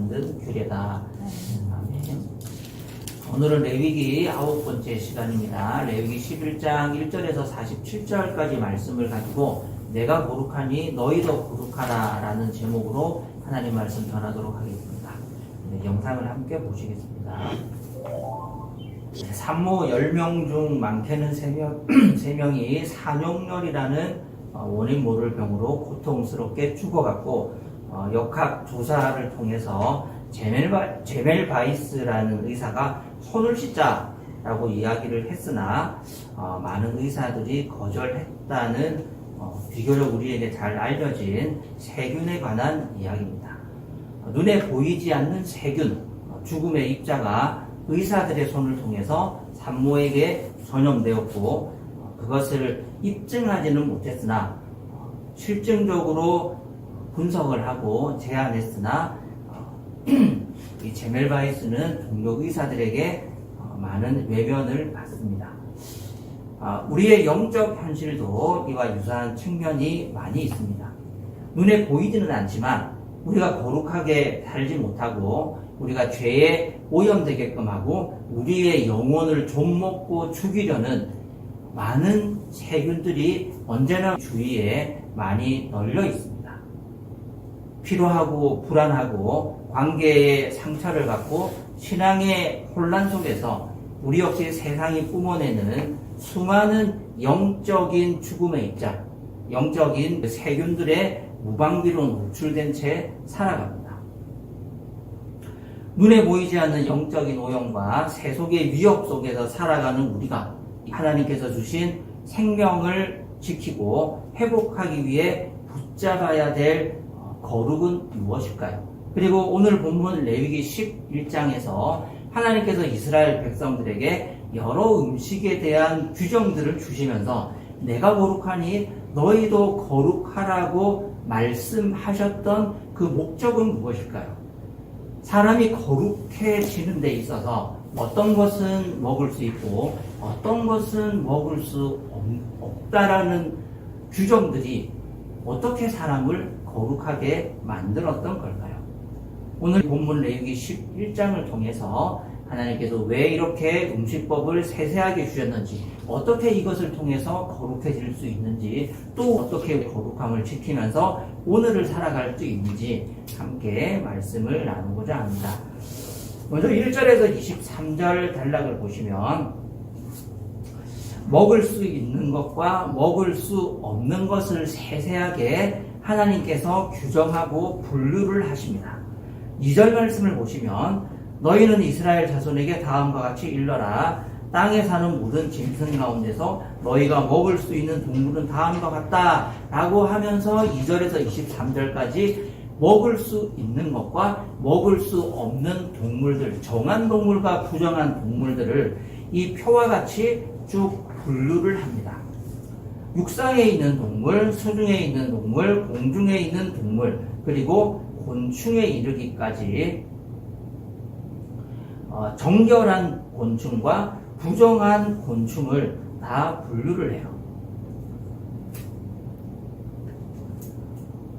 만든 규례다. 아멘. 오늘은 레위기 9번째 시간입니다. 레위기 11장 1절에서 47절까지 말씀을 가지고 내가 거룩하니 너희도 거룩하라 라는 제목으로 하나님 말씀 전하도록 하겠습니다. 네, 영상을 함께 보시겠습니다. 산모 10명 중 많게는 3명이 산용열이라는 원인 모를 병으로 고통스럽게 죽어갔고 역학조사를 통해서 제멜바이스라는 의사가 손을 씻자라고 이야기를 했으나 많은 의사들이 거절했다는 비교적 우리에게 잘 알려진 세균에 관한 이야기입니다. 눈에 보이지 않는 세균, 죽음의 입자가 의사들의 손을 통해서 산모에게 전염되었고 그것을 입증하지는 못했으나 실증적으로 분석을 하고 제안했으나 이 제멜바이스는 동료 의사들에게 많은 외면을 받습니다. 우리의 영적 현실도 이와 유사한 측면이 많이 있습니다. 눈에 보이지는 않지만 우리가 거룩하게 살지 못하고 우리가 죄에 오염되게끔 하고 우리의 영혼을 좀먹고 죽이려는 많은 세균들이 언제나 주위에 많이 널려 있습니다. 피로하고 불안하고 관계에 상처를 받고 신앙의 혼란 속에서 우리 역시 세상이 뿜어내는 수많은 영적인 죽음의 입자, 영적인 세균들의 무방비로 노출된 채 살아갑니다. 눈에 보이지 않는 영적인 오염과 세속의 위협 속에서 살아가는 우리가 하나님께서 주신 생명을 지키고 회복하기 위해 붙잡아야 될 거룩은 무엇일까요? 그리고 오늘 본문 레위기 11장에서 하나님께서 이스라엘 백성들에게 여러 음식에 대한 규정들을 주시면서 내가 거룩하니 너희도 거룩하라고 말씀하셨던 그 목적은 무엇일까요? 사람이 거룩해지는 데 있어서 어떤 것은 먹을 수 있고 어떤 것은 먹을 수 없다라는 규정들이 어떻게 사람을 거룩하게 만들었던 걸까요? 오늘 본문 레위기 11장을 통해서 하나님께서 왜 이렇게 음식법을 세세하게 주셨는지, 어떻게 이것을 통해서 거룩해질 수 있는지, 또 어떻게 거룩함을 지키면서 오늘을 살아갈 수 있는지 함께 말씀을 나누고자 합니다. 먼저 1절에서 23절 단락을 보시면 먹을 수 있는 것과 먹을 수 없는 것을 세세하게 하나님께서 규정하고 분류를 하십니다. 2절 말씀을 보시면 너희는 이스라엘 자손에게 다음과 같이 일러라. 땅에 사는 모든 짐승 가운데서 너희가 먹을 수 있는 동물은 다음과 같다 라고 하면서 2절에서 23절까지 먹을 수 있는 것과 먹을 수 없는 동물들, 정한 동물과 부정한 동물들을 이 표와 같이 쭉 분류를 합니다. 육상에 있는 동물, 수중에 있는 동물, 공중에 있는 동물, 그리고 곤충에 이르기까지 정결한 곤충과 부정한 곤충을 다 분류를 해요.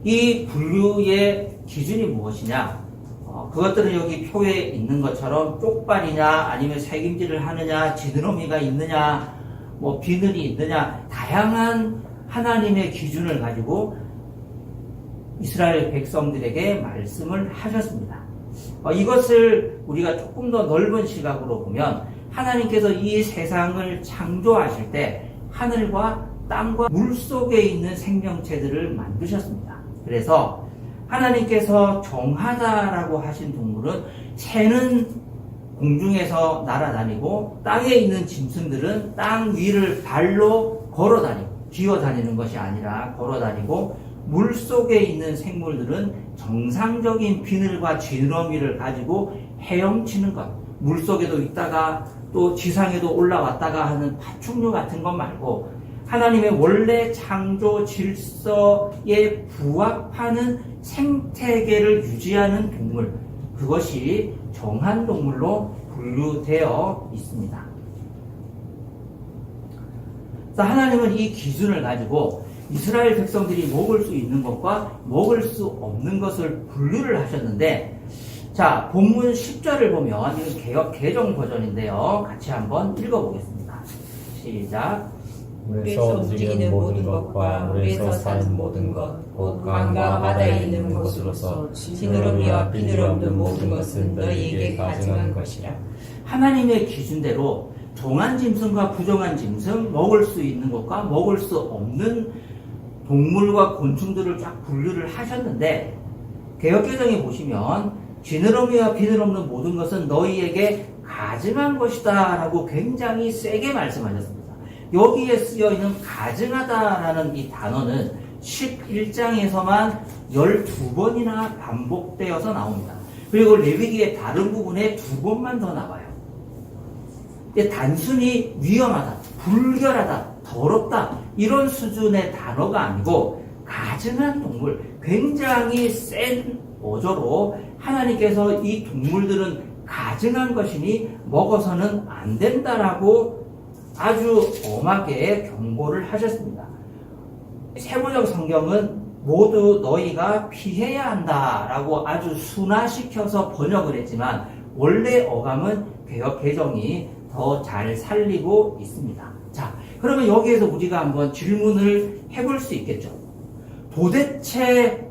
이 분류의 기준이 무엇이냐? 그것들은 여기 표에 있는 것처럼 쪽발이냐, 아니면 새김질을 하느냐, 지느러미가 있느냐, 비늘이 있느냐, 다양한 하나님의 기준을 가지고 이스라엘 백성들에게 말씀을 하셨습니다. 이것을 우리가 조금 더 넓은 시각으로 보면 하나님께서 이 세상을 창조하실 때 하늘과 땅과 물 속에 있는 생명체들을 만드셨습니다. 그래서 하나님께서 정하다라고 하신 동물은 새는 공중에서 날아다니고 땅에 있는 짐승들은 땅 위를 발로 걸어다니고 기어다니는 것이 아니라 걸어다니고 물 속에 있는 생물들은 정상적인 비늘과 지느러미를 가지고 헤엄치는 것, 물 속에도 있다가 또 지상에도 올라왔다가 하는 파충류 같은 것 말고 하나님의 원래 창조 질서에 부합하는 생태계를 유지하는 동물, 그것이 정한 동물로 분류되어 있습니다. 그래서 하나님은 이 기준을 가지고 이스라엘 백성들이 먹을 수 있는 것과 먹을 수 없는 것을 분류를 하셨는데 자, 본문 10절을 보면 이건 개역 개정 버전인데요. 같이 한번 읽어보겠습니다. 시작. 물에서 움직이는 모든 것과 물에서 사는 모든 것, 곧 강과 바다에 있는 곳으로서 지느러미와 비늘 없는 모든 것은 너희에게 가증한 것이라. 하나님의 기준대로 정한 짐승과 부정한 짐승, 먹을 수 있는 것과 먹을 수 없는 동물과 곤충들을 쫙 분류를 하셨는데, 개역개정에 보시면 지느러미와 비늘 없는 모든 것은 너희에게 가증한 것이다 라고 굉장히 세게 말씀하셨습니다. 여기에 쓰여있는 가증하다라는 이 단어는 11장에서만 12번이나 반복되어서 나옵니다. 그리고 레위기의 다른 부분에 2번만 더 나와요. 단순히 위험하다, 불결하다, 더럽다 이런 수준의 단어가 아니고 가증한 동물, 굉장히 센 어조로 하나님께서 이 동물들은 가증한 것이니 먹어서는 안 된다라고 아주 엄하게 경고를 하셨습니다. 세번역 성경은 모두 너희가 피해야 한다라고 아주 순화시켜서 번역을 했지만 원래 어감은 개역 개정이 더 잘 살리고 있습니다. 자, 그러면 여기에서 우리가 한번 질문을 해볼 수 있겠죠. 도대체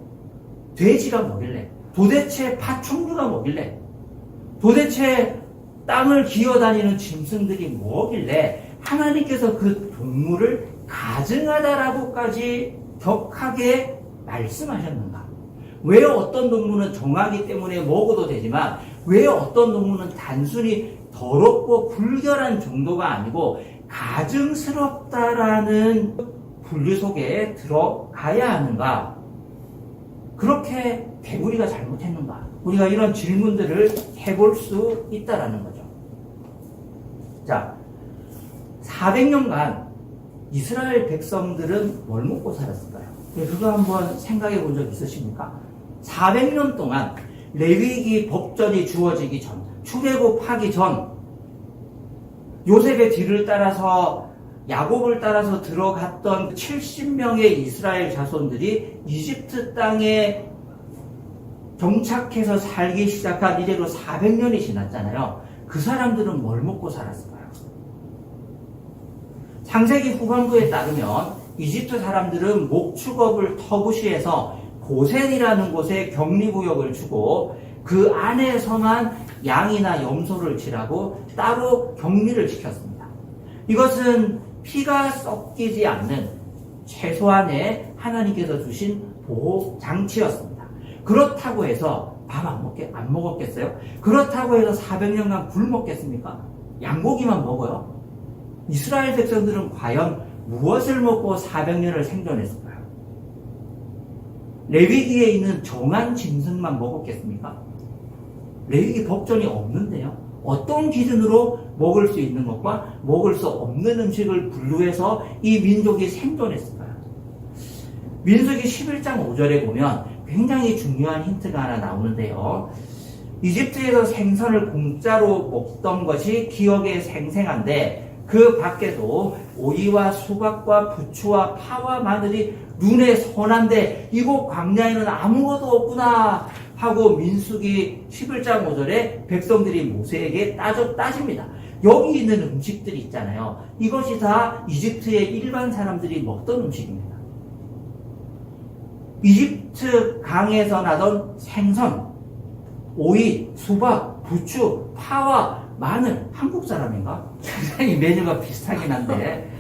돼지가 뭐길래? 도대체 파충류가 뭐길래? 도대체 땅을 기어다니는 짐승들이 뭐길래 하나님께서 그 동물을 가증하다라고까지 격하게 말씀하셨는가? 왜 어떤 동물은 정하기 때문에 먹어도 되지만 왜 어떤 동물은 단순히 더럽고 불결한 정도가 아니고 가증스럽다라는 분류 속에 들어가야 하는가? 그렇게 개구리가 잘못했는가? 우리가 이런 질문들을 해볼 수 있다라는 거죠. 자, 400년간 이스라엘 백성들은 뭘 먹고 살았을까요? 그거 한번 생각해 본 적 있으십니까? 400년 동안 레위기 법전이 주어지기 전, 출애굽하기 전, 요셉의 뒤를 따라서 야곱을 따라서 들어갔던 70명의 이스라엘 자손들이 이집트 땅에 정착해서 살기 시작한 이래로 400년이 지났잖아요. 그 사람들은 뭘 먹고 살았을까요? 창세기 후반부에 따르면 이집트 사람들은 목축업을 터부시해서 고센이라는 곳에 격리구역을 주고 그 안에서만 양이나 염소를 지라고 따로 격리를 시켰습니다. 이것은 피가 섞이지 않는 최소한의 하나님께서 주신 보호 장치였습니다. 그렇다고 해서 밥 안 먹었겠어요? 그렇다고 해서 400년간 굴 먹겠습니까? 양고기만 먹어요? 이스라엘 백성들은 과연 무엇을 먹고 400년을 생존했을까요? 레위기에 있는 정한 짐승만 먹었겠습니까? 레위기 법전이 없는데요. 어떤 기준으로 먹을 수 있는 것과 먹을 수 없는 음식을 분류해서 이 민족이 생존했을까요? 민수기 11장 5절에 보면 굉장히 중요한 힌트가 하나 나오는데요. 이집트에서 생선을 공짜로 먹던 것이 기억에 생생한데 그 밖에도 오이와 수박과 부추와 파와 마늘이 눈에 선한데 이곳 광야에는 아무것도 없구나 하고 민수기 11장 5절에 백성들이 모세에게 따집니다. 여기 있는 음식들이 있잖아요. 이것이 다 이집트의 일반 사람들이 먹던 음식입니다. 이집트 강에서 나던 생선, 오이, 수박, 부추, 파와 마늘, 한국 사람인가? 굉장히 메뉴가 비슷하긴 한데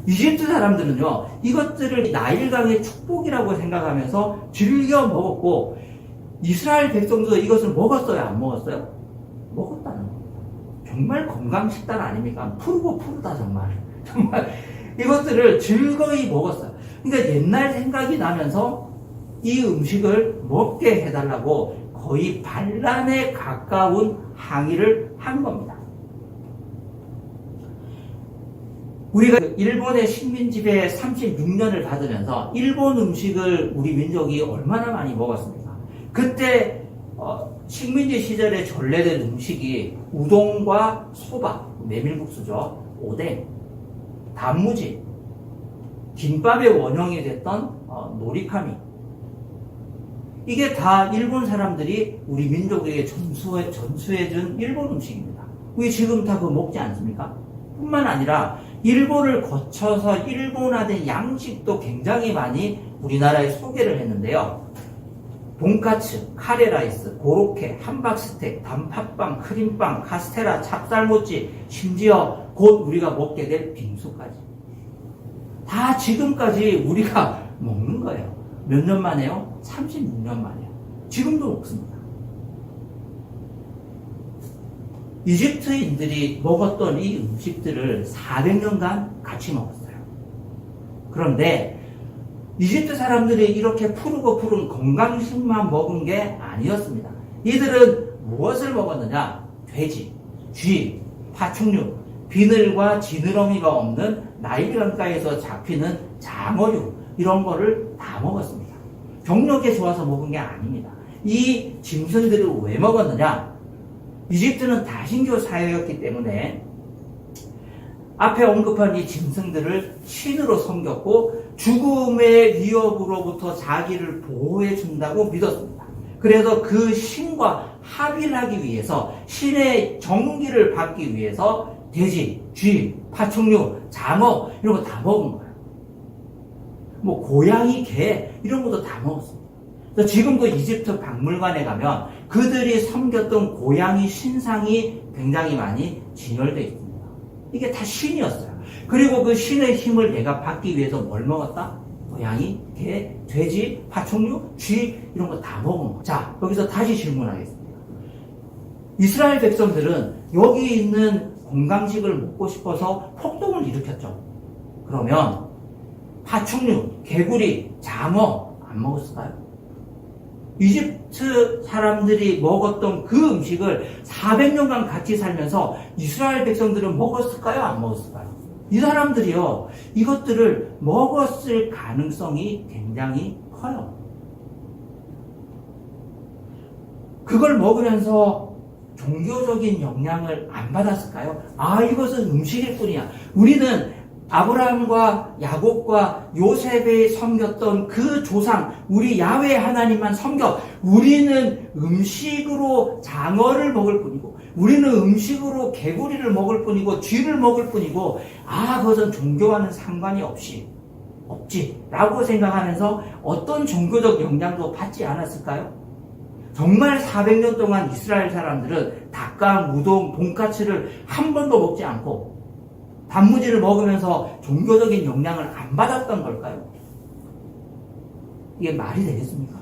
이집트 사람들은요 이것들을 나일강의 축복이라고 생각하면서 즐겨 먹었고 이스라엘 백성도 이것을 먹었어요? 안 먹었어요? 먹었다는 겁니다. 정말 건강식단 아닙니까? 푸르고 푸르다 정말 이것들을 즐거이 먹었어요. 그러니까 옛날 생각이 나면서 이 음식을 먹게 해달라고 거의 반란에 가까운 항의를 한 겁니다. 우리가 일본의 식민지배 36년을 받으면서 일본 음식을 우리 민족이 얼마나 많이 먹었습니까? 그때 식민지 시절에 전래된 음식이 우동과 소바, 메밀국수죠, 오뎅, 단무지, 김밥의 원형이 됐던 노리카미, 이게 다 일본 사람들이 우리 민족에게 전수해준 일본 음식입니다. 우리 지금 다 그거 먹지 않습니까? 뿐만 아니라 일본을 거쳐서 일본화된 양식도 굉장히 많이 우리나라에 소개를 했는데요. 돈까츠, 카레라이스, 고로케, 함박스테이크, 단팥빵, 크림빵, 카스테라, 찹쌀모찌, 심지어 곧 우리가 먹게 될 빙수까지. 다 지금까지 우리가 먹는 거예요. 몇 년 만에요? 36년 만에요. 지금도 먹습니다. 이집트인들이 먹었던 이 음식들을 400년간 같이 먹었어요. 그런데 이집트 사람들이 이렇게 푸르고 푸른 건강식만 먹은 게 아니었습니다. 이들은 무엇을 먹었느냐? 돼지, 쥐, 파충류, 비늘과 지느러미가 없는 나일 강가에서 잡히는 장어류, 이런 거를 다 먹었습니다. 경력에 좋아서 먹은 게 아닙니다. 이 짐승들을 왜 먹었느냐? 이집트는 다신교 사회였기 때문에 앞에 언급한 이 짐승들을 신으로 섬겼고 죽음의 위협으로부터 자기를 보호해 준다고 믿었습니다. 그래서 그 신과 합의를 하기 위해서 신의 정기를 받기 위해서 돼지, 쥐, 파충류, 장어 이런 거 다 먹은 거예요. 뭐 고양이, 개 이런 것도 다 먹었습니다. 그래서 지금도 이집트 박물관에 가면 그들이 섬겼던 고양이 신상이 굉장히 많이 진열되어 있습니다. 이게 다 신이었어요. 그리고 그 신의 힘을 내가 받기 위해서 뭘 먹었다? 고양이, 개, 돼지, 파충류, 쥐 이런 거 다 먹은 거. 자, 여기서 다시 질문하겠습니다. 이스라엘 백성들은 여기 있는 건강식을 먹고 싶어서 폭동을 일으켰죠. 그러면 파충류, 개구리, 장어 안 먹었을까요? 이집트 사람들이 먹었던 그 음식을 400년간 같이 살면서 이스라엘 백성들은 먹었을까요? 안 먹었을까요? 이 사람들이요, 이것들을 먹었을 가능성이 굉장히 커요. 그걸 먹으면서 종교적인 영향을 안 받았을까요? 아, 이것은 음식일 뿐이야. 우리는 아브라함과 야곱과 요셉이 섬겼던 그 조상, 우리 야훼 하나님만 섬겨. 우리는 음식으로 장어를 먹을 뿐이고, 우리는 음식으로 개구리를 먹을 뿐이고, 쥐를 먹을 뿐이고, 아, 그것은 종교와는 상관이 없지. 라고 생각하면서 어떤 종교적 영향도 받지 않았을까요? 정말 400년 동안 이스라엘 사람들은 닭과 우동, 돈까츠를 한 번도 먹지 않고, 단무지를 먹으면서 종교적인 영향을 안 받았던 걸까요? 이게 말이 되겠습니까?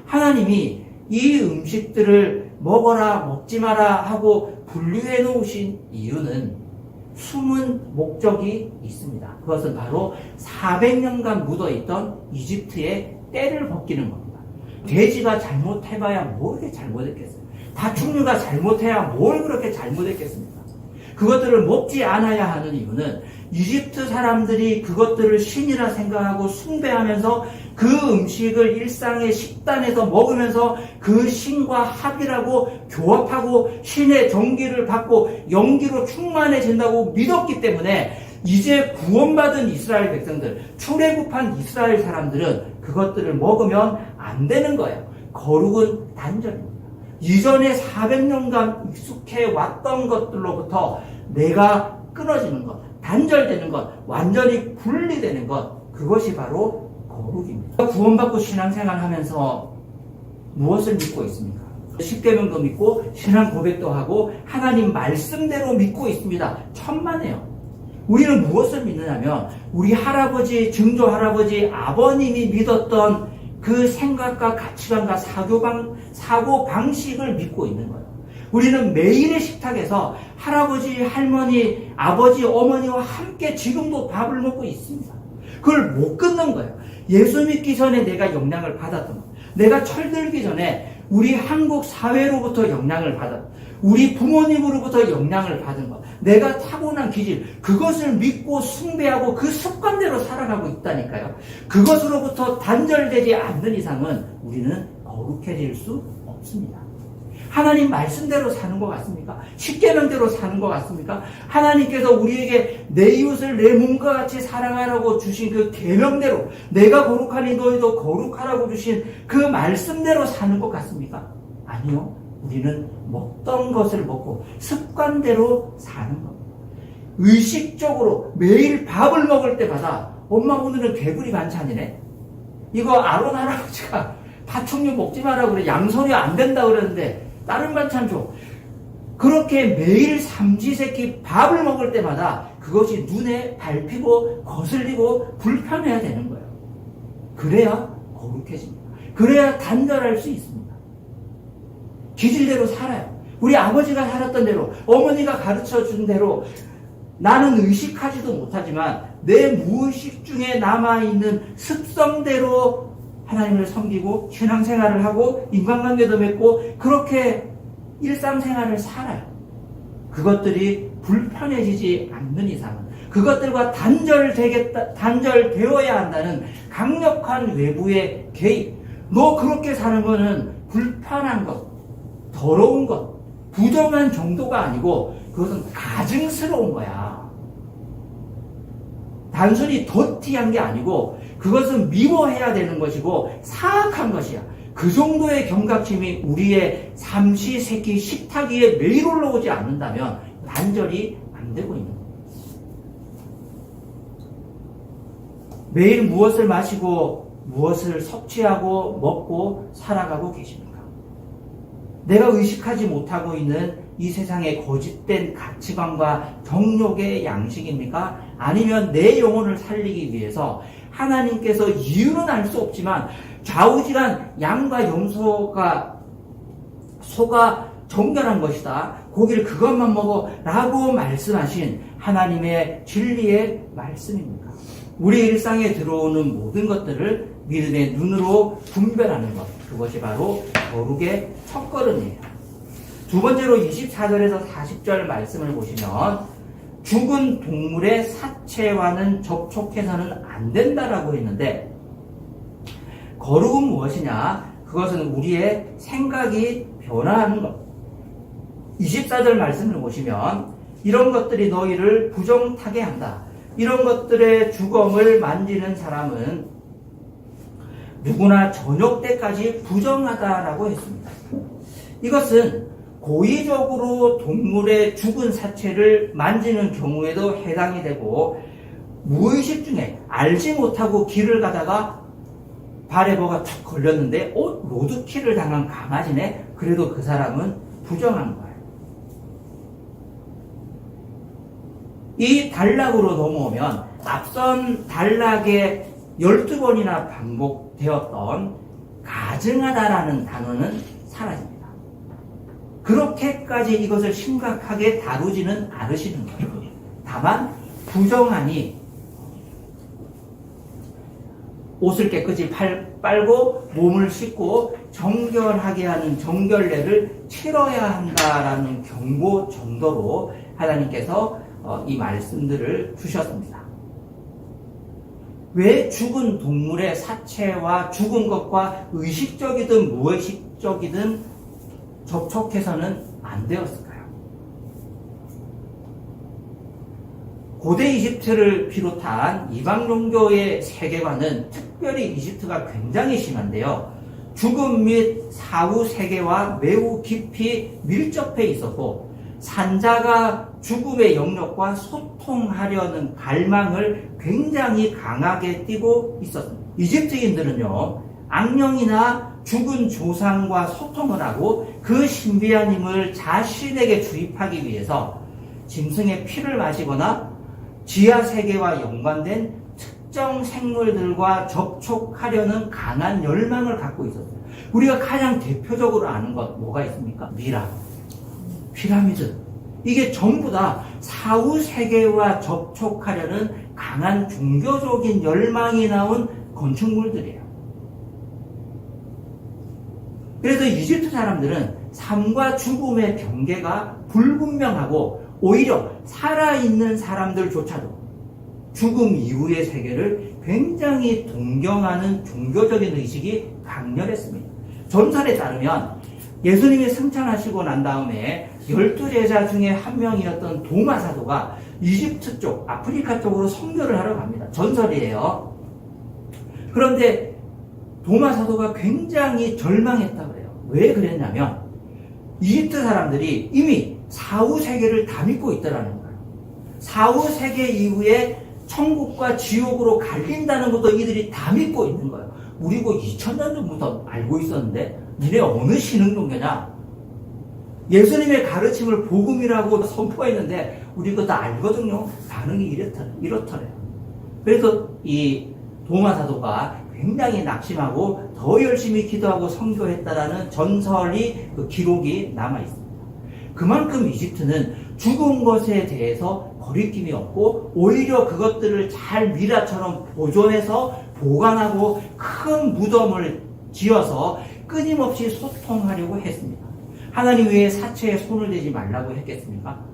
하나님이 이 음식들을 먹어라, 먹지 마라 하고 분류해 놓으신 이유는 숨은 목적이 있습니다. 그것은 바로 400년간 묻어있던 이집트의 때를 벗기는 겁니다. 돼지가 잘못해봐야 뭘 그렇게 잘못했겠어요? 파충류가 잘못해야 뭘 그렇게 잘못했겠습니까? 그것들을 먹지 않아야 하는 이유는 이집트 사람들이 그것들을 신이라 생각하고 숭배하면서 그 음식을 일상의 식단에서 먹으면서 그 신과 합일하고 교합하고 신의 정기를 받고 영기로 충만해진다고 믿었기 때문에 이제 구원받은 이스라엘 백성들, 출애굽한 이스라엘 사람들은 그것들을 먹으면 안 되는 거예요. 거룩은 단절입니다. 이전에 400년간 익숙해 왔던 것들로부터 내가 끊어지는 것, 단절되는 것, 완전히 분리되는 것, 그것이 바로 거룩입니다. 구원받고 신앙생활 하면서 무엇을 믿고 있습니까? 십계명도 믿고 신앙 고백도 하고 하나님 말씀대로 믿고 있습니다. 천만에요. 우리는 무엇을 믿느냐면 우리 할아버지, 증조 할아버지, 아버님이 믿었던 그 생각과 가치관과 사고 방식을 믿고 있는 거예요. 우리는 매일의 식탁에서 할아버지, 할머니, 아버지, 어머니와 함께 지금도 밥을 먹고 있습니다. 그걸 못 끊는 거예요. 예수 믿기 전에 내가 영향을 받았던 것, 내가 철들기 전에 우리 한국 사회로부터 영향을 받았던 것, 우리 부모님으로부터 영향을 받은 것, 내가 타고난 기질, 그것을 믿고 숭배하고 그 습관대로 살아가고 있다니까요. 그것으로부터 단절되지 않는 이상은 우리는 거룩해질 수 없습니다. 하나님 말씀대로 사는 것 같습니까? 십계명대로 사는 것 같습니까? 하나님께서 우리에게 내 이웃을 내 몸과 같이 사랑하라고 주신 그 계명대로 내가 거룩하니 너희도 거룩하라고 주신 그 말씀대로 사는 것 같습니까? 아니요. 우리는 먹던 것을 먹고 습관대로 사는 겁니다. 의식적으로 매일 밥을 먹을 때마다 엄마 오늘은 개구리 반찬이네. 이거 아론 할아버지가 파충류 먹지 마라 그래. 양손이 안 된다 그러는데 다른 반찬 줘. 그렇게 매일 삼시세끼 밥을 먹을 때마다 그것이 눈에 밟히고 거슬리고 불편해야 되는 거예요. 그래야 거룩해집니다. 그래야 단절할 수 있습니다. 기질대로 살아요. 우리 아버지가 살았던 대로, 어머니가 가르쳐 준 대로 나는 의식하지도 못하지만 내 무의식 중에 남아있는 습성대로 하나님을 섬기고 신앙생활을 하고 인간관계도 맺고 그렇게 일상생활을 살아요. 그것들이 불편해지지 않는 이상은 그것들과 단절되어야 한다는 강력한 외부의 개입. 너 그렇게 사는 거는 불편한 것, 더러운 것, 부정한 정도가 아니고 그것은 가증스러운 거야. 단순히 더티한 게 아니고 그것은 미워해야 되는 것이고 사악한 것이야. 그 정도의 경각심이 우리의 삼시세끼 식탁 위에 매일 올라오지 않는다면 단절이 안 되고 있는 거예요. 매일 무엇을 마시고 무엇을 섭취하고 먹고 살아가고 계십니까? 내가 의식하지 못하고 있는 이 세상의 거짓된 가치관과 정욕의 양식입니까? 아니면 내 영혼을 살리기 위해서 하나님께서 이유는 알 수 없지만 좌우지간 양과 염소가 소가 정결한 것이다. 고기를 그것만 먹어 라고 말씀하신 하나님의 진리의 말씀입니까? 우리 일상에 들어오는 모든 것들을 믿음의 눈으로 분별하는 것, 그것이 바로 거룩의 첫걸음이에요. 두 번째로 24절에서 40절 말씀을 보시면 죽은 동물의 사체와는 접촉해서는 안 된다라고 했는데 거룩은 무엇이냐? 그것은 우리의 생각이 변화하는 것. 24절 말씀을 보시면 이런 것들이 너희를 부정타게 한다. 이런 것들의 주검을 만지는 사람은 누구나 저녁 때까지 부정하다라고 했습니다. 이것은 고의적으로 동물의 죽은 사체를 만지는 경우에도 해당이 되고 무의식 중에 알지 못하고 길을 가다가 발에 뭐가 탁 걸렸는데 로드킬을 당한 강아지네? 그래도 그 사람은 부정한 거예요. 이 단락으로 넘어오면 앞선 단락에 12번이나 반복되었던 가증하다라는 단어는 사라집니다. 그렇게까지 이것을 심각하게 다루지는 않으시는 거예요. 다만 부정하니 옷을 깨끗이 빨고 몸을 씻고 정결하게 하는 정결례를 치러야 한다라는 경고 정도로 하나님께서 이 말씀들을 주셨습니다. 왜 죽은 동물의 사체와 죽은 것과 의식적이든 무의식적이든 접촉해서는 안 되었을까요? 고대 이집트를 비롯한 이방 종교의 세계관은 특별히 이집트가 굉장히 심한데요. 죽음 및 사후 세계와 매우 깊이 밀접해 있었고 산자가 죽음의 영역과 소통하려는 갈망을 굉장히 강하게 띠고 있었습니다. 이집트인들은요, 악령이나 죽은 조상과 소통을 하고 그 신비한 힘을 자신에게 주입하기 위해서 짐승의 피를 마시거나 지하 세계와 연관된 특정 생물들과 접촉하려는 강한 열망을 갖고 있었어요. 우리가 가장 대표적으로 아는 것 뭐가 있습니까? 미라, 피라미드. 이게 전부 다 사후 세계와 접촉하려는 강한 종교적인 열망이 나온 건축물들이에요. 그래서 이집트 사람들은 삶과 죽음의 경계가 불분명하고 오히려 살아있는 사람들조차도 죽음 이후의 세계를 굉장히 동경하는 종교적인 의식이 강렬했습니다. 전설에 따르면 예수님이 승천하시고 난 다음에 12제자 중에 한 명이었던 도마 사도가 이집트 쪽, 아프리카 쪽으로 선교를 하러 갑니다. 전설이에요. 그런데 도마 사도가 굉장히 절망했다 그래요. 왜 그랬냐면 이집트 사람들이 이미 사후세계를 다 믿고 있더라는 거예요. 사후세계 이후에 천국과 지옥으로 갈린다는 것도 이들이 다 믿고 있는 거예요. 우리고 2000년 전부터 알고 있었는데 니네 어느 신흥종교냐? 예수님의 가르침을 복음이라고 선포했는데 우리 그거 다 알거든요. 반응이 이렇더래요. 그래서 이 도마 사도가 굉장히 낙심하고 더 열심히 기도하고 선교했다라는 전설이 그 기록이 남아 있습니다. 그만큼 이집트는 죽은 것에 대해서 거리낌이 없고 오히려 그것들을 잘 미라처럼 보존해서 보관하고 큰 무덤을 지어서 끊임없이 소통하려고 했습니다. 하나님 외에 사체에 손을 대지 말라고 했겠습니까?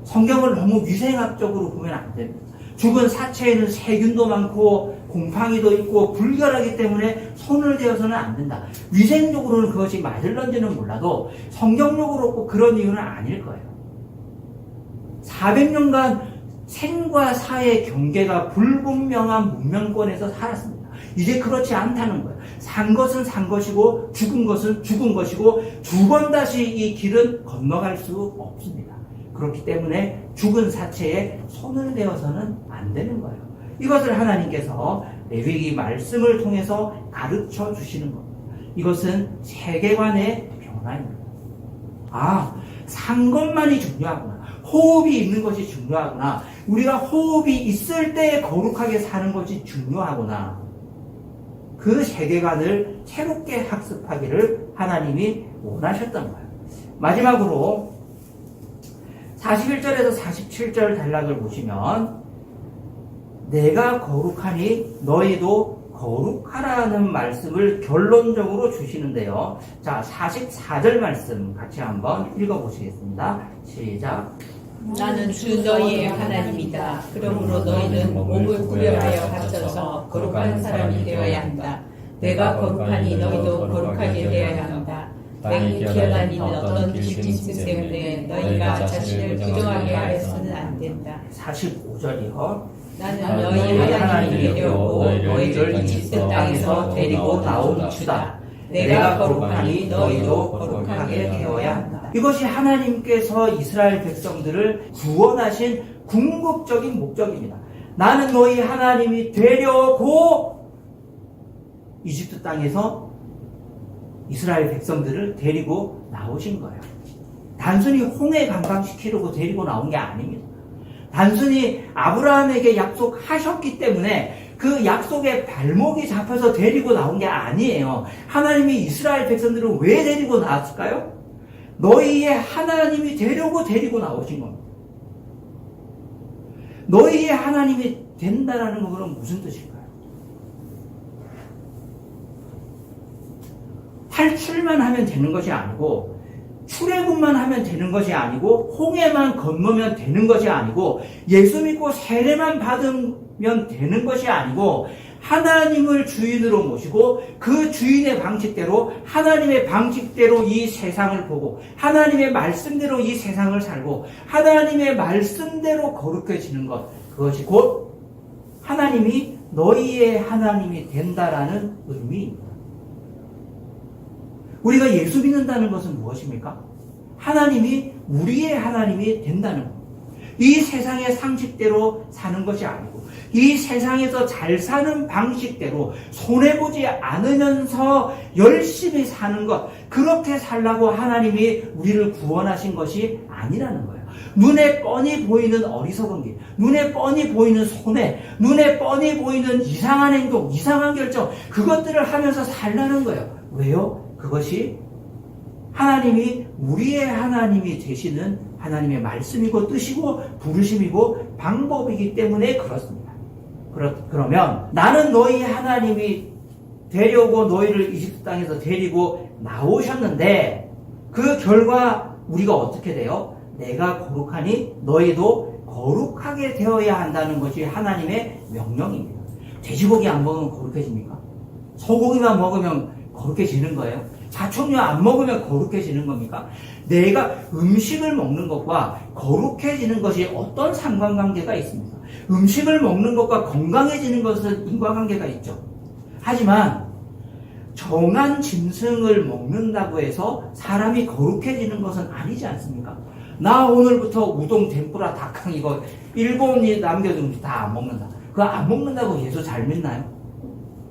성경을 너무 위생학적으로 보면 안 됩니다. 죽은 사체에는 세균도 많고 곰팡이도 있고 불결하기 때문에 손을 대어서는 안 된다. 위생적으로는 그것이 맞을런지는 몰라도 성경적으로 꼭 그런 이유는 아닐 거예요. 400년간 생과 사의 경계가 불분명한 문명권에서 살았습니다. 이제 그렇지 않다는 거예요. 산 것은 산 것이고 죽은 것은 죽은 것이고 두 번 다시 이 길은 건너갈 수 없습니다. 그렇기 때문에 죽은 사체에 손을 대어서는 안 되는 거예요. 이것을 하나님께서 레위기 말씀을 통해서 가르쳐 주시는 겁니다. 이것은 세계관의 변화입니다. 산 것만이 중요하구나. 호흡이 있는 것이 중요하구나. 우리가 호흡이 있을 때 거룩하게 사는 것이 중요하구나. 그 세계관을 새롭게 학습하기를 하나님이 원하셨던 거예요. 마지막으로 41절에서 47절 단락을 보시면 내가 거룩하니 너희도 거룩하라는 말씀을 결론적으로 주시는데요. 자, 44절 말씀 같이 한번 읽어보시겠습니다. 시작. 나는 주 너희의 하나님이다. 그러므로 너희는 몸을 구별하여 갖춰서 거룩한 사람이 되어야 한다. 내가 거룩하니 너희도 거룩하게 되어야 한다. 땅이 기어다니는 어떤 길짐승 때문에 너희가 자신을 부정하게 하여서는 안 된다. 45절이요. 나는 너희 하나님이 되었고 너희를 이집트 땅에서 데리고 나온 주다. 내가 거룩하니 너희도 거룩하게 되어야 한다. 이것이 하나님께서 이스라엘 백성들을 구원하신 궁극적인 목적입니다. 나는 너희 하나님이 되려고 이집트 땅에서 이스라엘 백성들을 데리고 나오신 거예요. 단순히 홍해 관광시키려고 데리고 나온 게 아닙니다. 단순히 아브라함에게 약속하셨기 때문에 그 약속에 발목이 잡혀서 데리고 나온 게 아니에요. 하나님이 이스라엘 백성들을 왜 데리고 나왔을까요? 너희의 하나님이 되려고 데리고 나오신 겁니다. 너희의 하나님이 된다라는 건 그럼 무슨 뜻일까요? 탈출만 하면 되는 것이 아니고 출애굽만 하면 되는 것이 아니고 홍해만 건너면 되는 것이 아니고 예수 믿고 세례만 받으면 되는 것이 아니고 하나님을 주인으로 모시고 그 주인의 방식대로 하나님의 방식대로 이 세상을 보고 하나님의 말씀대로 이 세상을 살고 하나님의 말씀대로 거룩해지는 것, 그것이 곧 하나님이 너희의 하나님이 된다라는 의미입니다. 우리가 예수 믿는다는 것은 무엇입니까? 하나님이 우리의 하나님이 된다는 것. 이 세상의 상식대로 사는 것이 아니고 이 세상에서 잘 사는 방식대로 손해보지 않으면서 열심히 사는 것, 그렇게 살라고 하나님이 우리를 구원하신 것이 아니라는 거예요. 눈에 뻔히 보이는 어리석은 길, 눈에 뻔히 보이는 손해, 눈에 뻔히 보이는 이상한 행동, 이상한 결정, 그것들을 하면서 살라는 거예요. 왜요? 그것이 하나님이 우리의 하나님이 되시는 하나님의 말씀이고 뜻이고 부르심이고 방법이기 때문에 그렇습니다. 그러면 나는 너희 하나님이 되려고 너희를 이집트 땅에서 데리고 나오셨는데 그 결과 우리가 어떻게 돼요? 내가 거룩하니 너희도 거룩하게 되어야 한다는 것이 하나님의 명령입니다. 돼지고기 안 먹으면 거룩해집니까? 소고기만 먹으면 거룩해지는 거예요? 사총류 안 먹으면 거룩해지는 겁니까? 내가 음식을 먹는 것과 거룩해지는 것이 어떤 상관관계가 있습니까? 음식을 먹는 것과 건강해지는 것은 인과관계가 있죠. 하지만 정한 짐승을 먹는다고 해서 사람이 거룩해지는 것은 아니지 않습니까? 나 오늘부터 우동, 덴뿌라, 닭강 이거 일본이 남겨둔 음식 다 안 먹는다. 그거 안 먹는다고 예수 잘 믿나요?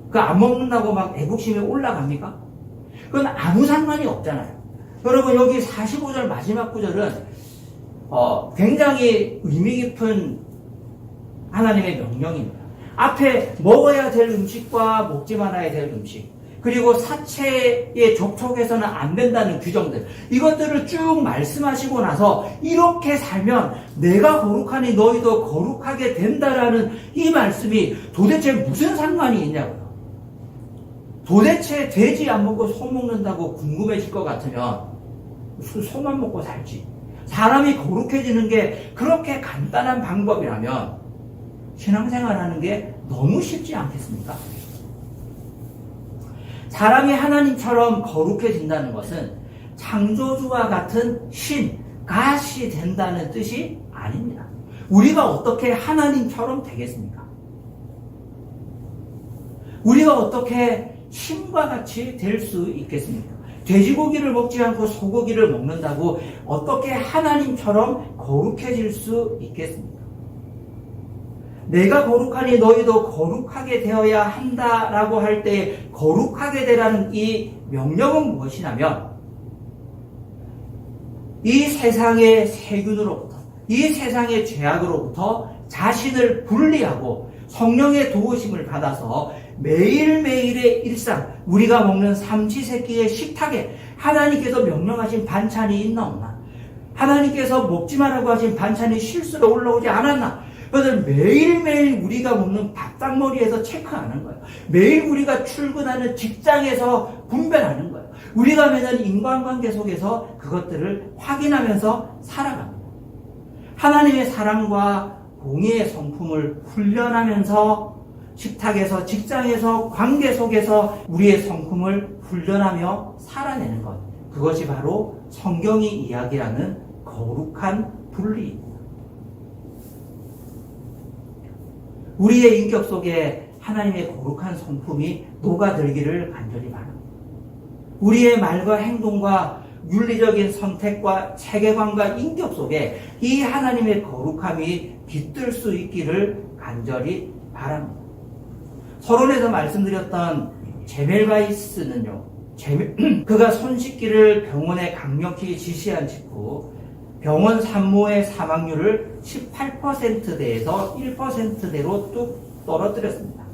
그거 안 먹는다고 막 애국심이 올라갑니까? 그건 아무 상관이 없잖아요. 여러분 여기 45절 마지막 구절은 굉장히 의미 깊은 하나님의 명령입니다. 앞에 먹어야 될 음식과 먹지 말아야 될 음식, 그리고 사체에 접촉해서는 안 된다는 규정들, 이것들을 쭉 말씀하시고 나서 이렇게 살면 내가 거룩하니 너희도 거룩하게 된다라는 이 말씀이 도대체 무슨 상관이 있냐고요. 도대체 돼지 안 먹고 소 먹는다고 궁금해질 것 같으면 소만 먹고 살지. 사람이 거룩해지는 게 그렇게 간단한 방법이라면 신앙생활하는 게 너무 쉽지 않겠습니까? 사람이 하나님처럼 거룩해진다는 것은 창조주와 같은 신, 갓이 된다는 뜻이 아닙니다. 우리가 어떻게 하나님처럼 되겠습니까? 우리가 어떻게 신과 같이 될 수 있겠습니까? 돼지고기를 먹지 않고 소고기를 먹는다고 어떻게 하나님처럼 거룩해질 수 있겠습니까? 내가 거룩하니 너희도 거룩하게 되어야 한다라고 할 때 거룩하게 되라는 이 명령은 무엇이냐면 이 세상의 세균으로부터, 이 세상의 죄악으로부터 자신을 분리하고 성령의 도우심을 받아서 매일매일의 일상, 우리가 먹는 삼시세끼의 식탁에 하나님께서 명령하신 반찬이 있나 없나, 하나님께서 먹지 말라고 하신 반찬이 실수로 올라오지 않았나, 그것을 매일매일 우리가 먹는 밥상머리에서 체크하는 거예요. 매일 우리가 출근하는 직장에서 분별하는 거예요. 우리가 맺는 인간관계 속에서 그것들을 확인하면서 살아갑니다. 하나님의 사랑과 공의의 성품을 훈련하면서 식탁에서, 직장에서, 관계 속에서 우리의 성품을 훈련하며 살아내는 것, 그것이 바로 성경이 이야기하는 거룩한 분리입니다. 우리의 인격 속에 하나님의 거룩한 성품이 녹아들기를 간절히 바랍니다. 우리의 말과 행동과 윤리적인 선택과 세계관과 인격 속에 이 하나님의 거룩함이 깃들 수 있기를 간절히 바랍니다. 서론에서 말씀드렸던 제멜바이스는요, 그가 손 씻기를 병원에 강력히 지시한 직후 병원 산모의 사망률을 18%대에서 1%대로 뚝 떨어뜨렸습니다.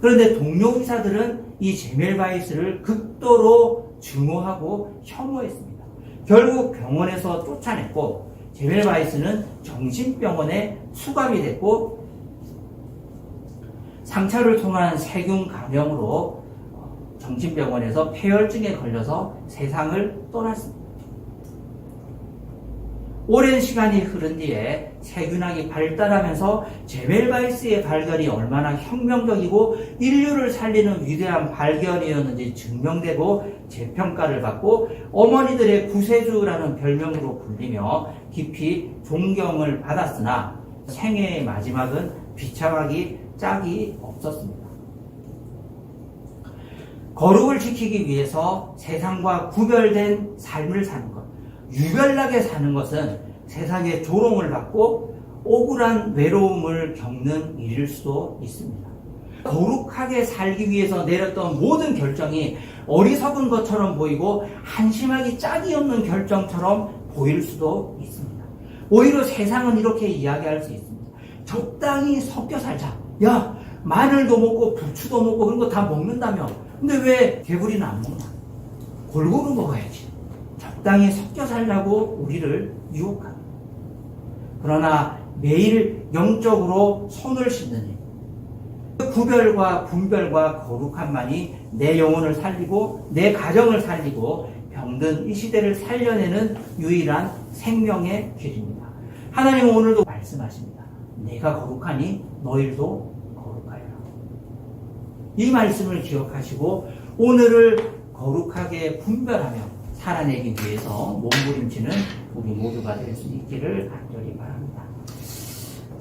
그런데 동료 의사들은 이 제멜바이스를 극도로 증오하고 혐오했습니다. 결국 병원에서 쫓아냈고 제멜바이스는 정신병원에 수감이 됐고 상처를 통한 세균 감염으로 정신병원에서 폐혈증에 걸려서 세상을 떠났습니다. 오랜 시간이 흐른 뒤에 세균학이 발달하면서 제멜바이스의 발견이 얼마나 혁명적이고 인류를 살리는 위대한 발견이었는지 증명되고 재평가를 받고 어머니들의 구세주라는 별명으로 불리며 깊이 존경을 받았으나 생애의 마지막은 비참하기 짝이 없었습니다. 거룩을 지키기 위해서 세상과 구별된 삶을 사는 것, 유별나게 사는 것은 세상의 조롱을 받고 억울한 외로움을 겪는 일일 수도 있습니다. 거룩하게 살기 위해서 내렸던 모든 결정이 어리석은 것처럼 보이고 한심하기 짝이 없는 결정처럼 보일 수도 있습니다. 오히려 세상은 이렇게 이야기할 수 있습니다. 적당히 섞여 살자. 야, 마늘도 먹고 부추도 먹고 그런 거 다 먹는다며. 근데 왜 개구리는 안 먹나? 골고루 먹어야지. 적당히 섞여 살라고 우리를 유혹합니다. 그러나 매일 영적으로 손을 씻는 일, 그 구별과 분별과 거룩함만이 내 영혼을 살리고 내 가정을 살리고 병든 이 시대를 살려내는 유일한 생명의 길입니다. 하나님은 오늘도 말씀하십니다. 내가 거룩하니 너희도 거룩하여라. 이 말씀을 기억하시고 오늘을 거룩하게 분별하며 살아내기 위해서 몸부림치는 우리 모두가 될 수 있기를 간절히 바랍니다.